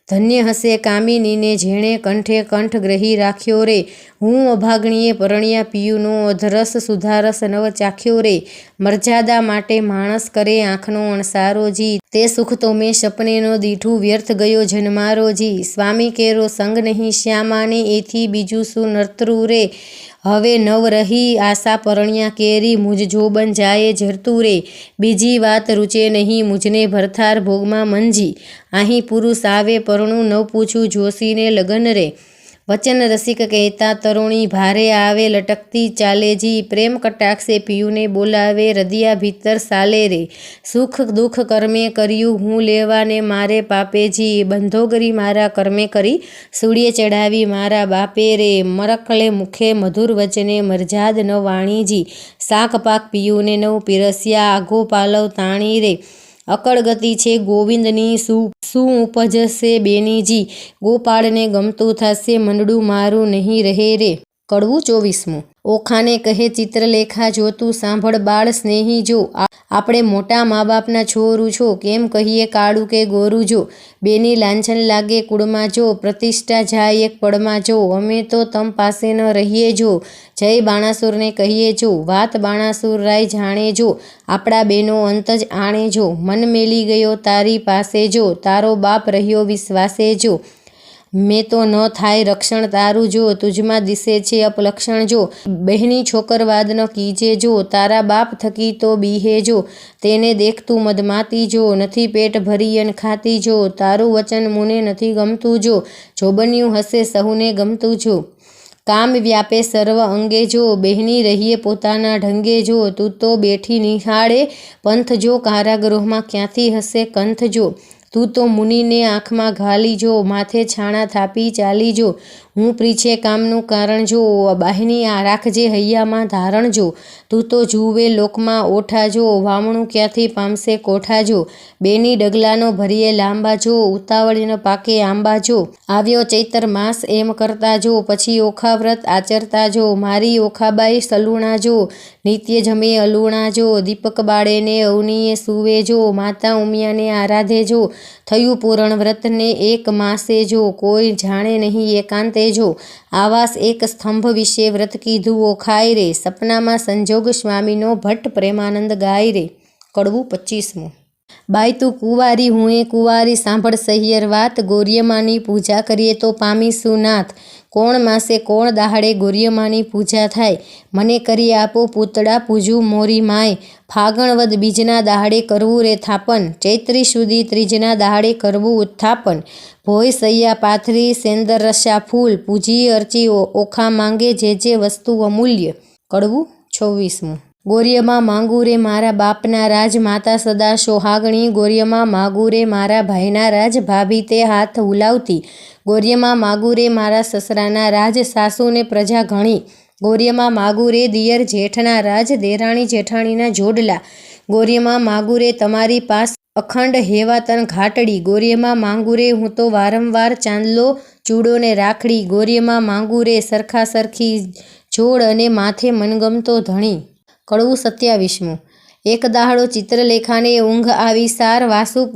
ધન્ય હશે કામિનીને જેણે કંઠે કંઠ ગ્રહી રાખ્યો રે, હું અભાગણીએ પરણ્યા પિયુનો અધરસ સુધારસ નવ ચાખ્યો રે, મર્યાદા માટે માણસ કરે આંખનો અણસારો જી, તે સુખ તો મેં સપને નો દીઠું વ્યર્થ ગયો જન્મારો જી, સ્વામી કેરો સંગ નહીં શ્યામાને એથી બીજું શું નર્તરું રે, હવે નવ રહી આશા પરણ્યા કેરી, મુજ જોબન જાય ઝરતું રે, બીજી વાત રૂચે નહીં મુજને ભરથાર ભોગમાં મંજી, અહીં પુરુષ આવે પરણું ન પૂછું જોશીને લગન રે, વચન રસિક કહેતા તરુણી ભારે આવે લટકતી ચાલે જી, પ્રેમ કટાક્ષે પિયુને બોલાવે હૃદયા ભીતર સાલે રે, સુખ દુઃખ કર્મે કર્યું હું લેવાને મારે પાપે જી, બંધોગરી મારા કર્મે કરી સૂળીએ ચડાવી મારા બાપે રે, મરકલે મુખે મધુર વચને મરજાદ ન વાણીજી, શાક પાક પિયુને નવ પીરસ્યા આઘો પાલવ તાણી રે, અકળ ગતિ છે ગોવિંદની શું ઉપજશે બેનીજી, ગોપાળને ગમતું થશે મંડળું મારું નહીં રહે રે. કડવું 24. ઓખાને કહે ચિત્રલેખા જો તું સાંભળ બાળ સ્નેહી જો, આપણે મોટા મા બાપના છોરું છો, કેમ કહીએ કાળું કે ગોરું જો, બેની લાંછન લાગે કુળમાં જો, પ્રતિષ્ઠા જાય એક પળમાં જો, અમે તો તમ પાસે ન રહીએ જો, જય બાણાસુરને કહીએ જો, વાત બાણાસુર રાય જાણે જો, આપણા બેનો અંત જ આણે જો, મન મેલી ગયો તારી પાસે જો, તારો બાપ રહ્યો વિશ્વાસે જો, મેં તો ન થાય રક્ષણ તારું જો, તુજમાં દિશે છે અપલક્ષણ જો, બહેની છોકરવાદ ન કીજે જો, તારા બાપ થકી તો બીહે જો, તેને દેખતું મદમાતી જો, નથી પેટ ભરી અન ખાતી જો, તારું વચન મુને નથી ગમતું જો, જોબન્યું હશે સહુને ગમતું જો, કામ વ્યાપે સર્વ અંગે જો, બહેની રહીએ પોતાના ઢંગે જો, તું તો બેઠી નિહાળે પંથ જો, કારાગૃહમાં ક્યાંથી હશે કંથ જો, તું તો મુનિને આંખમાં ઘાલી જો, માથે છાણા થાપી ચાલી જો, હું પ્રીછે કામનું કારણ જો, બાહની આ રાખજે હૈયામાં ધારણ જો, તું તો જુએ લોકમાં ઓઠા જો, વામણું ક્યાંથી પામશે કોઠા જો, બેની ડગલાનો ભરીએ લાંબા જો, ઉતાવળીને પાકે આંબા જો, આવ્યો ચૈતર માસ એમ કરતા જો, પછી ઓખા વ્રત આચરતા જો, મારી ઓખાબાઈ સલુણા જો, નિત્ય જમે અલુણા જો, દીપક બાળેને અવનીએ સુવે જો, માતા ઉમિયાને આરાધે જો, થયું પૂરણ વ્રતને એક માસે જો, કોઈ જાણે નહીં એકાંતે જો, આવાસ એક સ્તંભ વિશે વ્રત કીધું ઓખાય રે, સપનામાં સંજોગ સ્વામીનો ભટ્ટ પ્રેમાનંદ ગાય રે. કડવું 25મું. બાઈ તું કુંવારી હું એ કુંવારી, સાંભળ સહિયર વાત, ગોર્યમાની પૂજા કરીએ તો પામીશું નાથ. કોણ માસે કોણ દાહડે ગોર્યમાની પૂજા થાય, મને કરી આપો પૂતળા પૂજું મોરી માય. ફાગણ વદ બીજના દાહડે કરવું રે થાપન, ચૈત્રી સુધી ત્રીજના દાહડે કરવું ઉત્થાપન. ભોય સૈયા પાથરી સેંદર રસા ફૂલ, પૂજી અર્ચી ઓખા માંગે જે જે વસ્તુ અમૂલ્ય. કડવું 26મું. ગોર્યમાં માંગુ રે મારા બાપના રાજ, માતા સદા સોહાગણી, ગોર્યમાં માગુ રે મારા ભાઈના રાજ, ભાભી તે હાથ હુલાવતી. ગોર્યમાં માગુ રે મારા સસરાના રાજ, સાસુને પ્રજા ઘણી. ગોર્યમાં માગુ રે દિયર જેઠના રાજ, દેરાણી જેઠાણીના જોડલા. ગોર્યમાં માગુ રે તમારી પાસ અખંડ હેવાતન ઘાટડી. ગોર્યમાં માંગુ રે હું તો વારંવાર ચાંદલો ચૂડો ને રાખડી. ગોર્યમાં માંગુ રે સરખા સરખી જોડ, અને માથે મનગમતો ધણી. કડવું 27મું. એક દાહડો ચિત્રલેખાને ઊંઘ આવી સાર,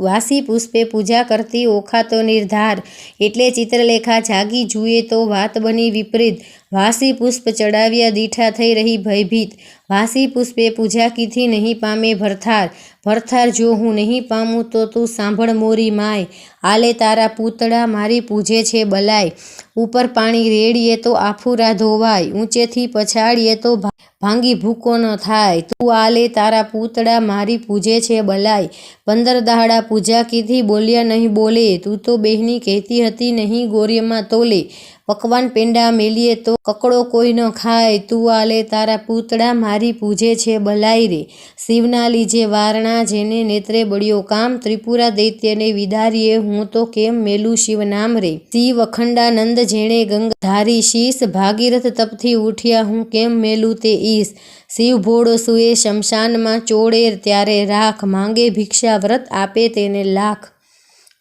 વાસી પુષ્પે પૂજા કરતી ઓખા તો નિર્ધાર. એટલે ચિત્રલેખા જાગી જુએ તો વાત બની વિપરીત, વાસી પુષ્પ ચડાવ્યા દીઠા થઈ રહી ભયભીત. વાસી પુષ્પે પૂજા કીધી નહીં પામે ભરથાર, ભરથાર જો હું નહીં પામું તો તું સાંભળ મોરી માય. આલે તારા પૂતળા મારી પૂજે છે બલાય, ઉપર પાણી રેડીએ તો આફુરા ધોવાય, ઊંચેથી પછાડીએ તો ભાંગી ભૂકો ન થાય. તું આલે તારા પૂતળા મારી પૂજે છે બલાય. 15 દાહડા પૂજા કીધી બોલ્યા નહીં બોલે, તું તો બહેની કહેતી હતી નહીં ગોર્યમાં તોલે. પકવાન પેંડા મેલીએ તો કકડો કોઈ ન ખાય, તું આલે તારા પૂતળા મારી પૂજે છે બલાય રે. શિવના લીજે વારણા જેને નેત્રે બળ્યો કામ, ત્રિપુરા દૈત્યને વિદારીએ હું તો કેમ મેલું શિવ નામ રે. શિવ અખંડાનંદ જેણે ગંગાધારી શીશ, ભાગીરથ તપથી ઉઠ્યા હું કેમ મેલું તે ઈશ. શિવ ભોળો સુએ શમશાનમાં ચોળે, ત્યારે રાખ માંગે ભિક્ષા વ્રત આપે તેને લાખ.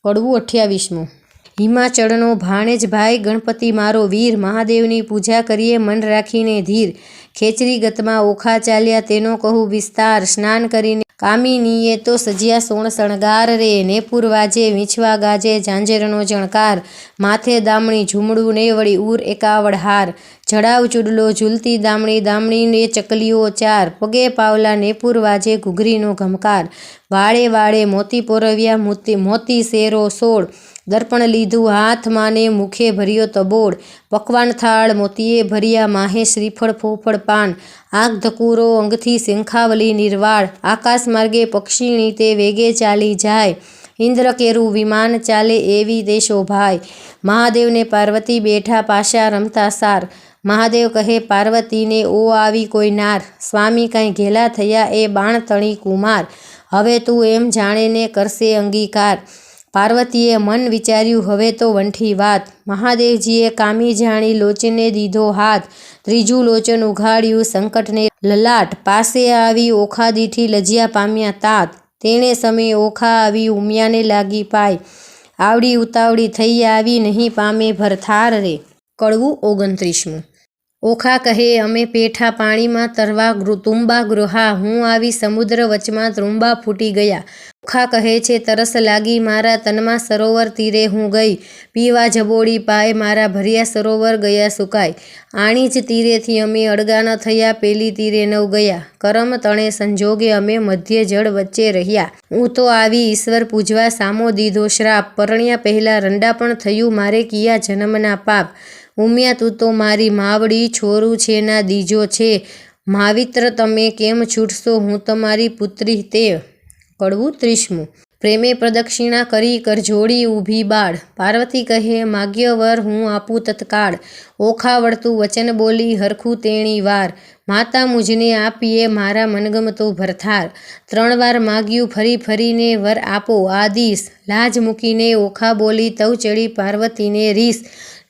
કડવું 28મું. હિમાચળનો ભાણેજ ભાઈ ગણપતિ મારો વીર, મહાદેવની પૂજા કરીએ મન રાખીને ધીર. ખેચરી ગતમાં ઓખા ચાલ્યા તેનો કહું વિસ્તાર, સ્નાન કરીને કામિનીએ તો સજ્યા સોણ શણગાર રે. નેપુર વાજે વીંછવા ગાજે ઝાંઝરનો જણકાર, માથે દામણી ઝૂમડું ને વળી ઉર એકાવડ હાર. જડાવ ચૂડલો ઝૂલતી દામણી, દામણીને ચકલીઓ ચાર, પગે પાવલા નેપુર વાજે ઘૂઘરીનો ઘમકાર. વાળે વાળે મોતી પોરવ્યા મોતી શેરો 16, દર્પણ લીધું હાથમાં ને મુખે ભર્યો તબોળ. પકવાન થાળ મોતીએ ભર્યા, માહે શ્રીફળ ફોફળ પાન. આંખ ધકુરો અંગથી શંખાવલી નિર્વાળ, આકાશ માર્ગે પક્ષીણી તે વેગે ચાલી જાય. ઇન્દ્ર કેરું વિમાન ચાલે એવી તે શોભાય. મહાદેવને પાર્વતી બેઠા પાશા રમતા સાર. મહાદેવ કહે પાર્વતીને ઓ આવી કોઈ નાર, સ્વામી કાંઈ ઘેલા થયા એ બાણ તણી કુમાર. હવે તું એમ જાણેને કરશે અંગીકાર. પાર્વતીએ મન વિચાર્યું હવે તો વંઠી વાત. મહાદેવજીએ કામી જાણી લોચને દીધો હાથ, ત્રીજું લોચન ઉઘાડ્યું સંકટને લલાટ. પાસે આવી ઓખા દીઠી લજ્યા પામ્યા તાત, તેણે સમયે ઓખા આવી ઉમિયાને લાગી પાય. આવડી ઉતાવળી થઈ આવી નહીં પામે ભરથાર રે. કડવું 29મું. ઓખા કહે અમે પેઠા પાણીમાં તરવા તુંબા ગૃહા, હું આવી સમુદ્ર વચમાં ત્રુંબા ફૂટી ગયા. ઓખા કહે છે તરસ લાગી મારા તનમાં, સરોવર તીરે હું ગઈ, પીવા જબોડી પાય મારા ભર્યા સરોવર ગયા સુકાય. આણી જ તીરેથી અમે અળગા ન થયા, પેલી તીરે નવ ગયા, કરમ તણે સંજોગે અમે મધ્ય જળ વચ્ચે રહ્યા. હું તો આવી ઈશ્વર પૂજવા સામો દીધો શ્રાપ, પરણ્યા પહેલા રંડા પણ થયું મારે કિયા જન્મના પાપ. ઉમિયા તું તો મારી માવડી, છોરું છે ના દીજો છે, માવિત્ર તમે કેમ છૂટશો હું તમારી પુત્રી તે. કડવું 30મું. પ્રેમે પ્રદક્ષિણા કરી કરજોડી ઊભી બાળ, પાર્વતી કહે માગ્ય વર હું આપું તત્કાળ. ઓખા વળતું વચન બોલી હરખું તેણી વાર, માતા મુજને આપીએ મારા મનગમતો ભરથાર. 3 વાર માગ્યું ફરી ફરીને વર આપો આદિશ, લાજ મૂકીને ઓખા બોલી તવ ચડી પાર્વતીને રીસ.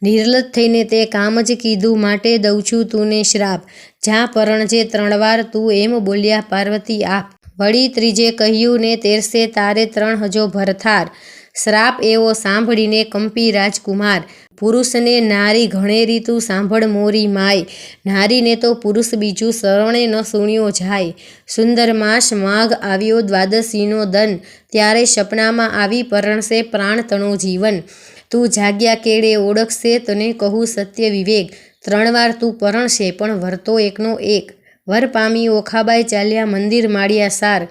નિર્લજ થઈને તે કામ જ કીધું માટે દઉં છું તુને શ્રાપ, જ્યાં પરણજે 3 વાર તું એમ બોલ્યા પાર્વતી આપ. વળી ત્રીજે કહ્યું ને તેરસે તારે 3 હજો ભરથાર. શ્રાપ એવો સાંભળીને કંપી રાજકુમાર, પુરુષને નારી ઘણેરી તું સાંભળ મોરી માય, નારીને તો પુરુષ બીજું શરણે ન સુણ્યો જાય. સુંદર માસ માઘ આવ્યો દ્વાદશીનો દન, ત્યારે સપનામાં આવી પરણશે પ્રાણ તણો જીવન. તું જાગ્યા કેળે ઓળખશે તને કહું સત્ય વિવેક, 3 વાર તું પરણશે પણ વરતો એકનો એક. વર પામી ઓખાબાઈ ચાલ્યા મંદિર માળિયા સાર,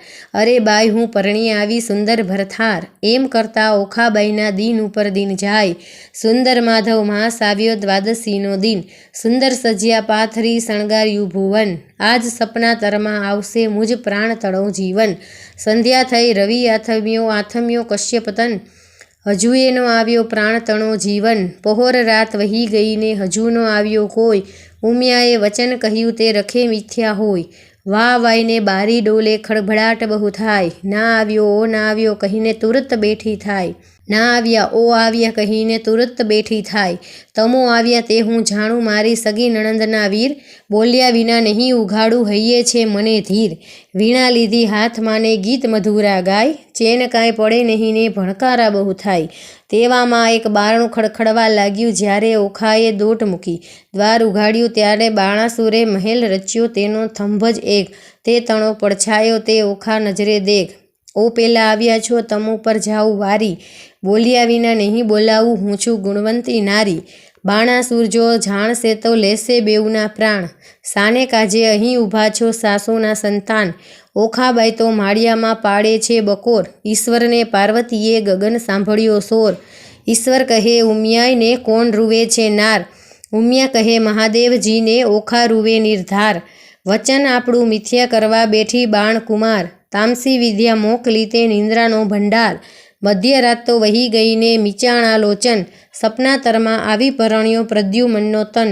અરે બાઈ હું પરણી આવી સુંદર ભરથાર. એમ કરતા ઓખાબાઈના દિન ઉપર દિન જાય, સુંદર માધવ માસ આવ્યો દ્વાદશીનો દિન. સુંદર સજ્યા પાથરી શણગાર્યું ભુવન, આજ સપના તરમાં આવશે મુજ પ્રાણ તણો જીવન. સંધ્યા થઈ રવિ આથમ્યો કશ્યપતન, હજુ એનો આવ્યો પ્રાણ તણો જીવન. પહોર રાત વહી ગઈને હજુ નો આવ્યો કોઈ, ઉમિયાએ વચન કહ્યું તે રખે મિથ્યા હોય. વાહ વાઈને બારી ડોલે ખળભળાટ બહુ થાય, ના આવ્યો ઓ ના આવ્યો કહીને તુરત બેઠી થાય. ના આવ્યા ઓ આવ્યા કહીને તુરત બેઠી થાય. તમો આવ્યા તે હું જાણું મારી સગી નણંદના વીર, બોલ્યા વિના નહીં ઉઘાડું હૈયે છે મને ધીર. વીણા લીધી હાથમાં ને ગીત મધુરા ગાય, ચેન કાંઈ પડે નહીં ને ભણકારા બહુ થાય. તેવામાં એક બારણું ખડખડવા લાગ્યું, જ્યારે ઓખાએ દોટ મૂકી દ્વાર ઉઘાડ્યું, ત્યારે બાણાસુરે મહેલ રચ્યો તેનો થંભ જ એક. તે તણો પડછાયો તે ઓખા નજરે દેખ, ઓ પેલા આવ્યા છો તમ ઉપર જાઉં વારી, બોલ્યા વિના નહીં બોલાવું હું છું ગુણવંતી નારી. બાણાસુર જો જાણશે તો લેશે બેઉના પ્રાણ, સાને કાજે અહીં ઊભા છો સાસુના સંતાન. ઓખાબાઈ તો માળિયામાં પાડે છે બકોર, ઈશ્વરને પાર્વતીએ ગગન સાંભળ્યો સોર. ઈશ્વર કહે ઉમિયાને કોણ રૂવે છે નાર, ઉમિયા કહે મહાદેવજીને ઓખા રૂવે નિર્ધાર. વચન આપણું મિથ્યા કરવા બેઠી બાણકુમાર, તામસી વિદ્યા મોકલી તે નિંદ્રાનો ભંડાર. મધ્યરાત તો વહી ગઈને મીચાણા લોચન, સપના તરમાં આવી પરણ્યો પ્રદ્યુમનનો તન.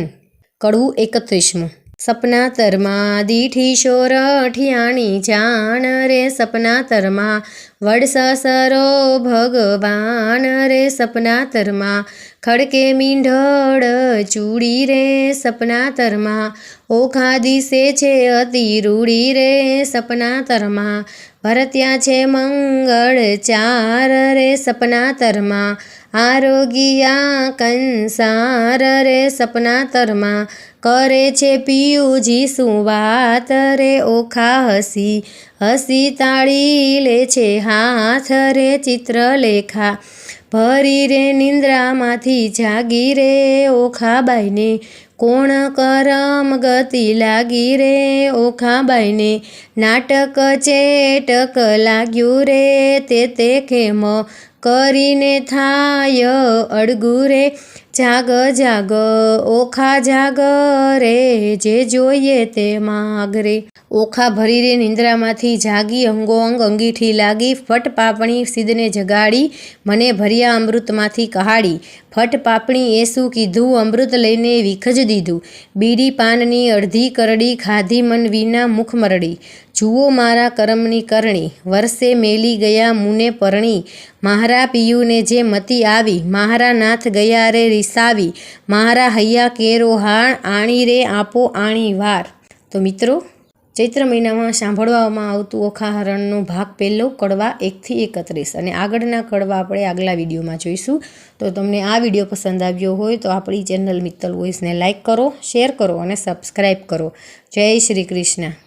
કડવું 31. સપના તરમાં દીઠી શોરઠિયાણી જાણ રે, સપના તરમાં વડસસરો ભગવાન રે. સપના તરમાં ખડકે મીંઢળ ચૂડી રે, સપના તરમાં ઓખા દિશે છે અતિ રૂડી રે. સપના તરમાં ભરત્યા છે મંગળ ચાર રે, સપના તરમાં આરોગ્યા કંસાર રે. સપના તરમાં કરે છે પિયુજી શું વાત રે, ઓખા હસી હસી તાળી લે છે હાથ રે. ચિત્રલેખા ભરી રે નિંદ્રામાંથી જાગી રે, ઓખાબાઈને કોણ કરમ ગતિ લાગી રે. ઓખાબાઈને નાટક ચેટક લાગ્યું રે, તે ખેમ કરીને થાય અડગું રે. જાગ જાગ ઓખા જાગ રે, જે જોઈએ તે માગ રે. ઓખા ભરી રે નિંદ્રામાંથી જાગી, અંગો અંગ અંગીઠી લાગી. ફટ પાપણી સિદ્ધને જગાડી, મને ભર્યા અમૃતમાંથી કહાડી. ફટ પાપણી એ શું કીધું, અમૃત લઈને વિખજ દીધું. બીડી પાનની અડધી કરડી, ખાધી મન વિના મુખ મરડી. જુઓ મારા કરમની કરણી, વર્ષે મેલી ગયા મુને પરણી. મારા પિયુને જે મતી આવી, મારા નાથ ગયા રે રીસાવી. મારા હૈયા કેરો હાણ, આણી રે આપો આણી વાર. તો મિત્રો, ચૈત્ર મહિનામાં સાંભળવામાં આવતું ઓખાહરણનો ભાગ 1 કડવા 1 થી 31, અને આગળના કડવા આપણે આગલા વિડીયોમાં જોઈશું. તો તમને આ વિડીયો પસંદ આવ્યો હોય તો આપણી ચેનલ મિત્તલ વોઇસને લાઇક કરો, શેર કરો અને સબસ્ક્રાઈબ કરો. જય શ્રી કૃષ્ણ.